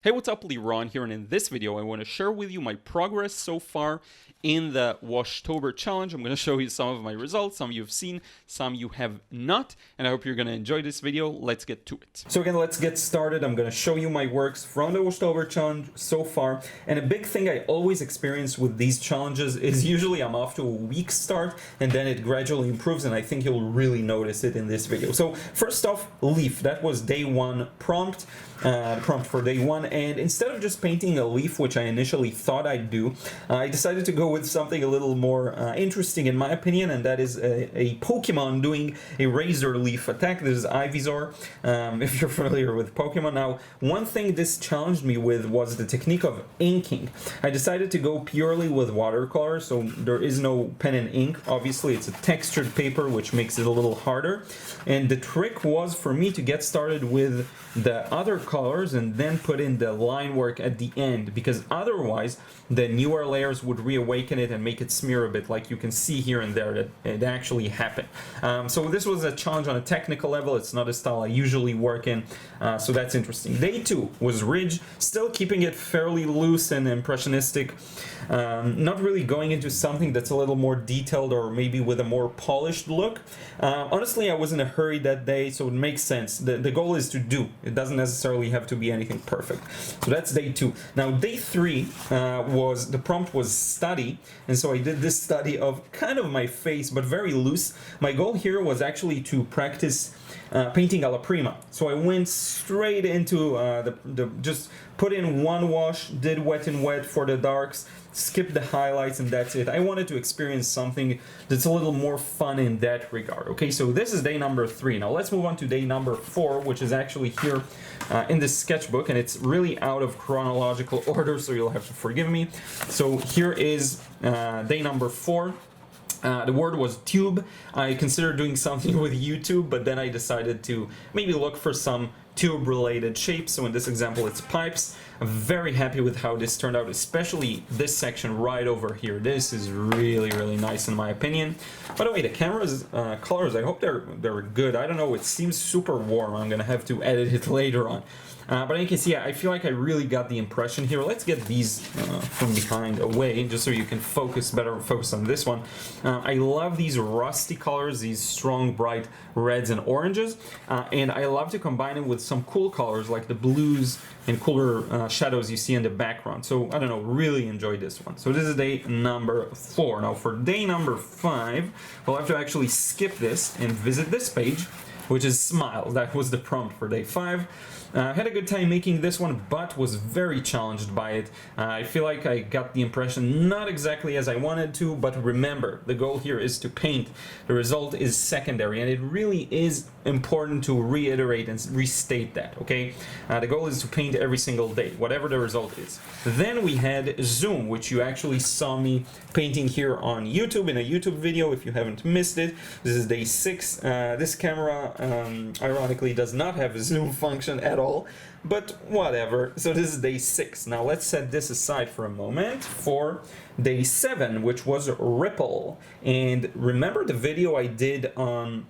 Hey, what's up, Liron here, and in this video I want to share with you my progress so far in the Washtober challenge. I'm going to show you some of my results. Some you've seen, some you have not, and I hope you're going to enjoy this video. Let's get to it. So again, let's get started. I'm going to show you my works from the Washtober challenge so far, and a big thing I always experience with these challenges is usually I'm off to a weak start and then it gradually improves, and I think you'll really notice it in this video. So first off, leaf. That was day one prompt for day one, and instead of just painting a leaf, which I initially thought I'd do, I decided to go with something a little more interesting in my opinion, and that is a Pokemon doing a razor leaf attack. This is Ivysaur, if you're familiar with Pokemon. Now, one thing this challenged me with was the technique of inking. I decided to go purely with watercolor, so there is no pen and ink. Obviously, it's a textured paper, which makes it a little harder, and the trick was for me to get started with the other colors and then put in the line work at the end, because otherwise the newer layers would reawaken it and make it smear a bit, like you can see here and there that it actually happened. So this was a challenge on a technical level. It's not a style I usually work in, so that's interesting. Day two was ridge, still keeping it fairly loose and impressionistic, not really going into something that's a little more detailed or maybe with a more polished look. Honestly, I was in a hurry that day, so it makes sense. The goal is to do. It doesn't necessarily have to be anything perfect. So that's day two. Now day three the prompt was study, and so I did this study of kind of my face, but very loose. My goal here was actually to practice painting alla prima. So I went straight into just put in one wash, did wet and wet for the darks, skip the highlights, and that's it. I wanted to experience something that's a little more fun in that regard. Okay, so this is day number three. Now let's move on to day number four, which is actually here in this sketchbook, and it's really out of chronological order, so you'll have to forgive me. So here is day number four. The word was tube. I considered doing something with YouTube, but then I decided to maybe look for some tube-related shapes. So in this example, it's pipes. I'm very happy with how this turned out, especially this section right over here. This is really, really nice in my opinion. By the way, the camera's colors, I hope they're good. I don't know, it seems super warm. I'm gonna have to edit it later on. But you can see, I feel like I really got the impression here. Let's get these from behind away, just so you can focus on this one. I love these rusty colors, these strong, bright reds and oranges, and I love to combine it with some cool colors like the blues and cooler shadows you see in the background. So, I don't know, really enjoyed this one. So this is day number four. Now for day number five, we'll have to actually skip this and visit this page, which is smile. That was the prompt for day five. Had a good time making this one, but was very challenged by it. I feel like I got the impression not exactly as I wanted to, but remember, the goal here is to paint. The result is secondary, and it really is important to reiterate and restate that, okay? The goal is to paint every single day, whatever the result is. Then we had zoom, which you actually saw me painting here on YouTube in a YouTube video if you haven't missed it. This is day six. This camera, ironically, does not have a zoom function at all, but whatever. So this is day six. Now let's set this aside for a moment for day seven, which was ripple. And remember the video I did on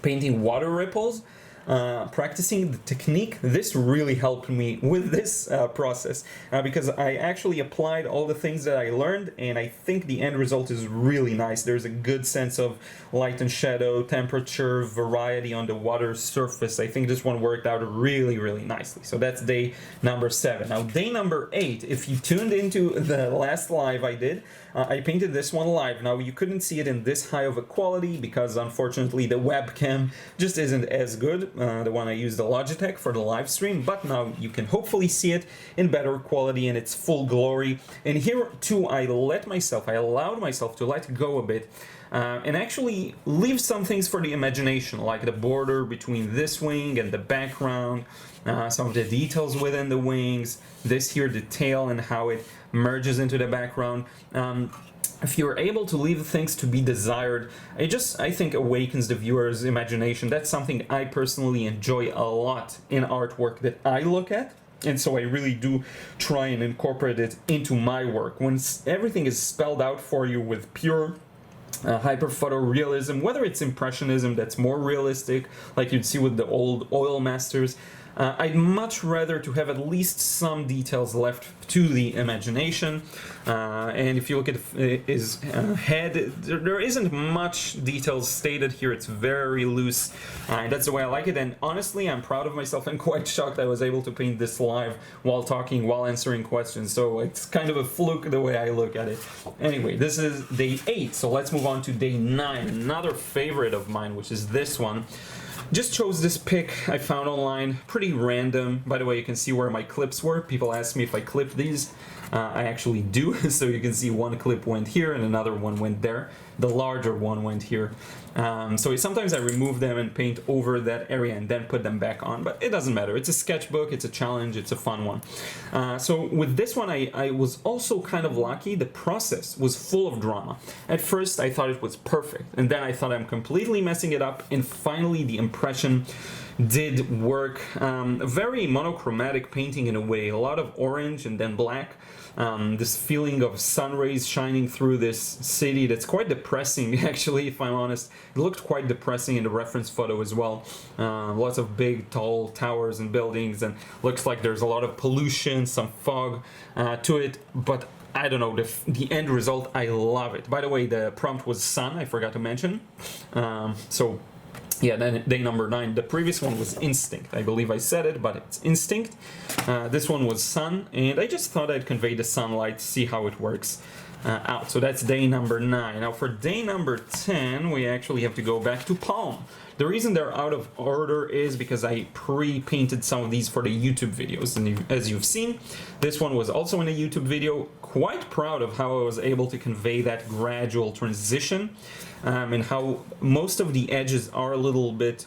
painting water ripples? Practicing the technique, this really helped me with this process because I actually applied all the things that I learned, and I think the end result is really nice. There's a good sense of light and shadow, temperature, variety on the water surface. I think this one worked out really, really nicely. So that's day number seven. Now day number eight, if you tuned into the last live I did, I painted this one live. Now you couldn't see it in this high of a quality because unfortunately the webcam just isn't as good, the one I used, the Logitech, for the live stream, but now you can hopefully see it in better quality in its full glory. And here too I allowed myself to let go a bit and actually leave some things for the imagination, like the border between this wing and the background, some of the details within the wings, this here, the tail and how it merges into the background. If you're able to leave things to be desired, I think awakens the viewer's imagination. That's something I personally enjoy a lot in artwork that I look at. And so I really do try and incorporate it into my work. When everything is spelled out for you with pure hyperphotorealism, whether it's impressionism that's more realistic, like you'd see with the old oil masters, I'd much rather to have at least some details left to the imagination. And if you look at his head, there isn't much details stated here. It's very loose, and that's the way I like it. And honestly, I'm proud of myself and quite shocked I was able to paint this live while talking, while answering questions. So it's kind of a fluke the way I look at it. Anyway, this is day 8, so let's move on to day 9. Another favorite of mine, which is this one. Just chose this pic I found online, pretty random. By the way, you can see where my clips were. People ask me if I clipped these. I actually do, so you can see one clip went here and another one went there. The larger one went here. So sometimes I remove them and paint over that area and then put them back on, but it doesn't matter. It's a sketchbook, it's a challenge, it's a fun one. So with this one, I was also kind of lucky. The process was full of drama. At first, I thought it was perfect, and then I thought I'm completely messing it up, and finally the impression did work. Very monochromatic painting in a way, a lot of orange and then black. This feeling of sun rays shining through this city that's quite depressing, actually, if I'm honest. It looked quite depressing in the reference photo as well. Lots of big, tall towers and buildings, and looks like there's a lot of pollution, some fog to it, but I don't know, the end result, I love it. By the way, the prompt was sun, I forgot to mention. So yeah, then day number 9. The previous one was instinct. I believe I said it, but it's instinct. This one was sun, and I just thought I'd convey the sunlight, see how it works out. So that's day number 9. Now for day number 10, we actually have to go back to palm. The reason they're out of order is because I pre-painted some of these for the YouTube videos, and as you've seen, this one was also in a YouTube video. Quite proud of how I was able to convey that gradual transition, and how most of the edges are a little bit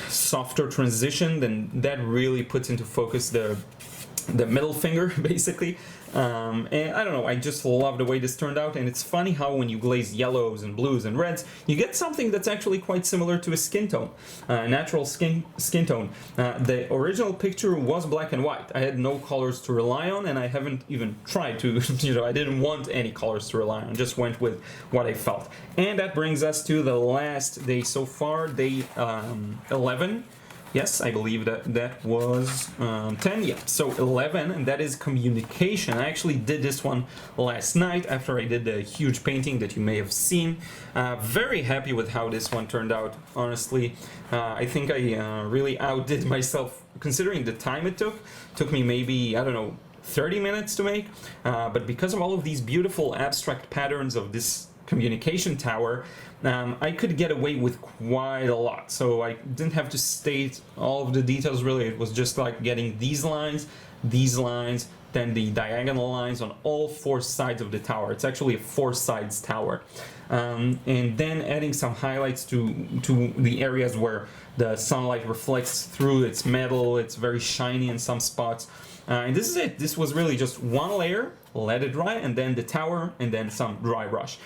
softer transition, then that really puts into focus the middle finger, basically. And I don't know, I just love the way this turned out, and it's funny how when you glaze yellows and blues and reds, you get something that's actually quite similar to a skin tone, natural skin tone. The original picture was black and white. I had no colors to rely on, and I haven't even tried to, I didn't want any colors to rely on, just went with what I felt. And that brings us to the last day so far, day 11. Yes, I believe that was 10, yeah. So 11, and that is communication. I actually did this one last night after I did the huge painting that you may have seen. Very happy with how this one turned out, honestly. I think I really outdid myself considering the time it took. Took me maybe, I don't know, 30 minutes to make. But because of all of these beautiful abstract patterns of this communication tower, I could get away with quite a lot, so I didn't have to state all of the details really. It was just like getting these lines, then the diagonal lines on all 4 sides of the tower. It's actually a 4 sides tower, and then adding some highlights to the areas where the sunlight reflects through its metal. It's very shiny in some spots. And this is it. This was really just one layer, let it dry, and then the tower, and then some dry brush.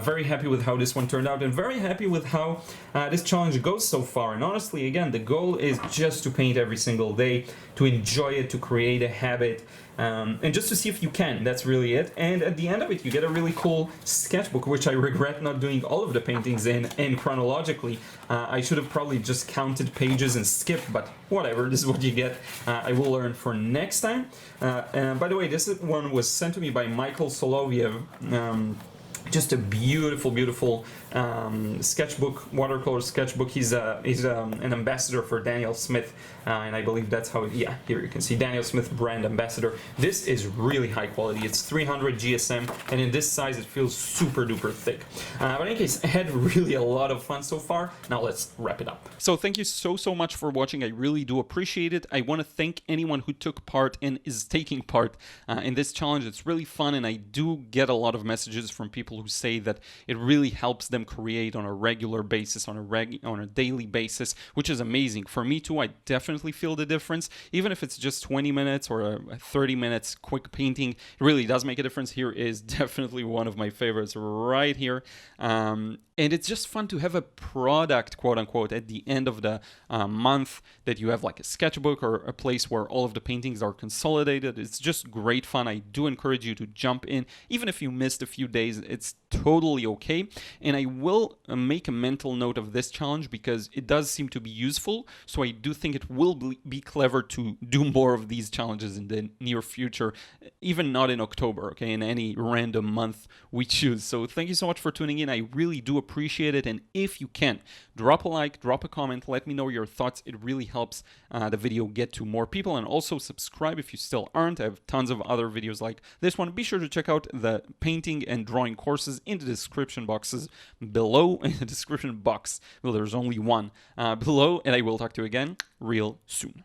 Very happy with how this one turned out, and very happy with how this challenge goes so far. And honestly, again, the goal is just to paint every single day, to enjoy it, to create a habit, and just to see if you can. That's really it. And at the end of it, you get a really cool sketchbook, which I regret not doing all of the paintings in and chronologically. I should have probably just counted pages and skipped, but whatever, this is what you get. I will learn for next time. By the way, this one was sent to me by Michael Soloviev. Just a beautiful, beautiful sketchbook, watercolor sketchbook. He's an ambassador for Daniel Smith, and I believe that's how, yeah, here you can see Daniel Smith brand ambassador. This is really high quality. It's 300 GSM, and in this size it feels super duper thick. But in any case, I had really a lot of fun so far. Now let's wrap it up. So thank you so much for watching. I really do appreciate it. I want to thank anyone who took part and is taking part in this challenge. It's really fun, and I do get a lot of messages from people who say that it really helps them create on a regular basis, on a daily basis, which is amazing. For me too, I definitely feel the difference. Even if it's just 20 minutes or a 30 minutes quick painting, it really does make a difference. Here is definitely one of my favorites right here. And it's just fun to have a product, quote unquote, at the end of the month, that you have like a sketchbook or a place where all of the paintings are consolidated. It's just great fun. I do encourage you to jump in. Even if you missed a few days, It's totally okay. And I will make a mental note of this challenge because it does seem to be useful. So I do think it will be clever to do more of these challenges in the near future, even not in October, okay, in any random month we choose. So thank you so much for tuning in. I really do appreciate it. And if you can, drop a like, drop a comment, let me know your thoughts. It really helps the video get to more people. And also subscribe if you still aren't. I have tons of other videos like this one. Be sure to check out the painting and drawing courses in the description boxes below, in the description box. Well, there's only one below, and I will talk to you again real soon.